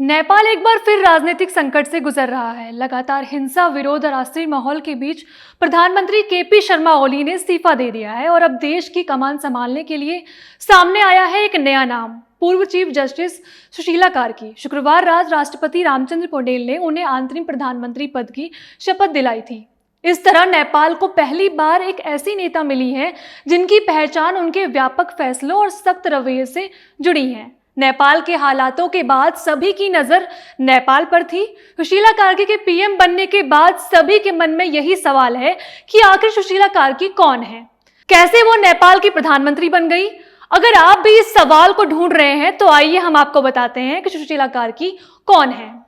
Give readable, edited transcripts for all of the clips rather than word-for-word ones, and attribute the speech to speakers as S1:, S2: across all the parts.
S1: नेपाल एक बार फिर राजनीतिक संकट से गुजर रहा है। लगातार हिंसा, विरोध और अस्थिर माहौल के बीच प्रधानमंत्री केपी शर्मा ओली ने इस्तीफा दे दिया है और अब देश की कमान संभालने के लिए सामने आया है एक नया नाम, पूर्व चीफ जस्टिस सुशीला कार्की। शुक्रवार रात राष्ट्रपति रामचंद्र पौडेल ने उन्हें अंतरिम प्रधानमंत्री पद की शपथ दिलाई थी। इस तरह नेपाल को पहली बार एक ऐसी नेता मिली है जिनकी पहचान उनके व्यापक फैसलों और सख्त रवैये से जुड़ी है। नेपाल के हालातों के बाद सभी की नजर नेपाल पर थी। सुशीला कार्की के पीएम बनने के बाद सभी के मन में यही सवाल है कि आखिर सुशीला कार्की कौन है, कैसे वो नेपाल की प्रधानमंत्री बन गई। अगर आप भी इस सवाल को ढूंढ रहे हैं तो आइए हम आपको बताते हैं कि सुशीला कार्की कौन है।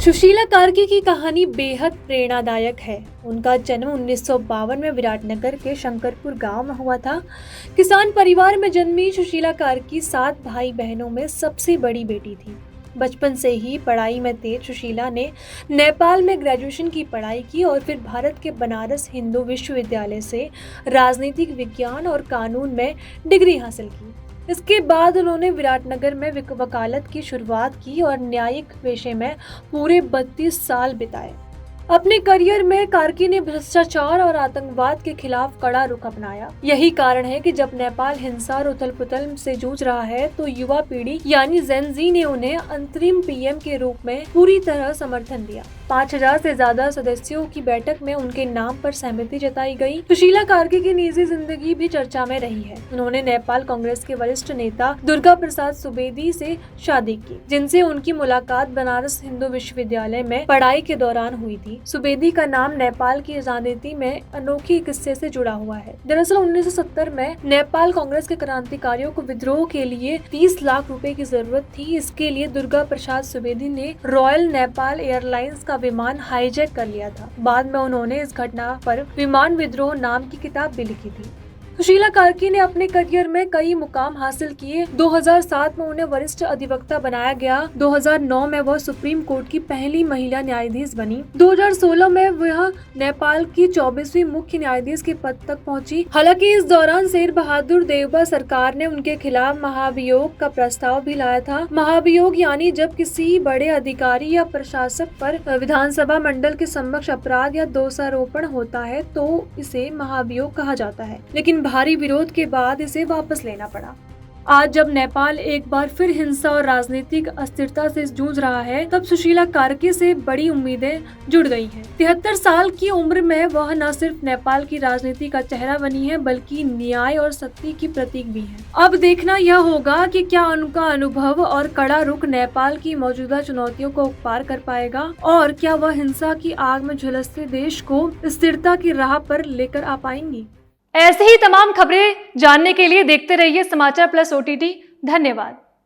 S1: सुशीला कार्की की कहानी बेहद प्रेरणादायक है। उनका जन्म 1952 में विराटनगर के शंकरपुर गांव में हुआ था। किसान परिवार में जन्मी सुशीला कार्की 7 भाई बहनों में सबसे बड़ी बेटी थी। बचपन से ही पढ़ाई में तेज सुशीला ने नेपाल में ग्रेजुएशन की पढ़ाई की और फिर भारत के बनारस हिंदू विश्वविद्यालय से राजनीतिक विज्ञान और कानून में डिग्री हासिल की। इसके बाद उन्होंने विराटनगर में वकालत की शुरुआत की और न्यायिक पेशे में पूरे 32 साल बिताए। अपने करियर में कार्की ने भ्रष्टाचार और आतंकवाद के खिलाफ कड़ा रुख अपनाया। यही कारण है कि जब नेपाल हिंसा और उथल पुथल से जूझ रहा है तो युवा पीढ़ी यानी जेन जी ने उन्हें अंतरिम पीएम के रूप में पूरी तरह समर्थन दिया। 5000 से ज्यादा सदस्यों की बैठक में उनके नाम पर सहमति जताई गई। सुशीला कार्की की निजी जिंदगी भी चर्चा में रही है। उन्होंने नेपाल कांग्रेस के वरिष्ठ नेता दुर्गा प्रसाद सुवेदी से शादी की, जिनसे उनकी मुलाकात बनारस हिंदू विश्वविद्यालय में पढ़ाई के दौरान हुई थी। सुवेदी का नाम नेपाल की राजनीति में अनोखी किस्से से जुड़ा हुआ है। दरअसल 1970 में नेपाल कांग्रेस के क्रांतिकारियों को विद्रोह के लिए 30 लाख रुपए की जरूरत थी। इसके लिए दुर्गा प्रसाद सुवेदी ने रॉयल नेपाल एयरलाइंस का विमान हाईजैक कर लिया था। बाद में उन्होंने इस घटना पर विमान विद्रोह नाम की किताब भी लिखी थी। सुशीला कार्की ने अपने करियर में कई मुकाम हासिल किए। 2007 में उन्हें वरिष्ठ अधिवक्ता बनाया गया। 2009 में वह सुप्रीम कोर्ट की पहली महिला न्यायाधीश बनी। 2016 में वह नेपाल की 24वीं मुख्य न्यायाधीश के पद तक पहुंची। हालांकि इस दौरान शेर बहादुर देउबा सरकार ने उनके खिलाफ महाभियोग का प्रस्ताव भी लाया था। महाभियोग यानी जब किसी बड़े अधिकारी या प्रशासक पर विधानसभा मंडल के समक्ष अपराध या दोषारोपण होता है तो इसे महाभियोग कहा जाता है, लेकिन भारी विरोध के बाद इसे वापस लेना पड़ा। आज जब नेपाल एक बार फिर हिंसा और राजनीतिक अस्थिरता से जूझ रहा है, तब सुशीला कार्की से बड़ी उम्मीदें जुड़ गई हैं। 73 साल की उम्र में वह न सिर्फ नेपाल की राजनीति का चेहरा बनी है, बल्कि न्याय और सत्य की प्रतीक भी है। अब देखना यह होगा कि क्या उनका अनुभव और कड़ा रुख नेपाल की मौजूदा चुनौतियों को पार कर पाएगा और क्या वह हिंसा की आग में झुलसते देश को स्थिरता की राह पर लेकर आ पाएंगी। ऐसे ही तमाम खबरें जानने के लिए देखते रहिए समाचार प्लस OTT। धन्यवाद।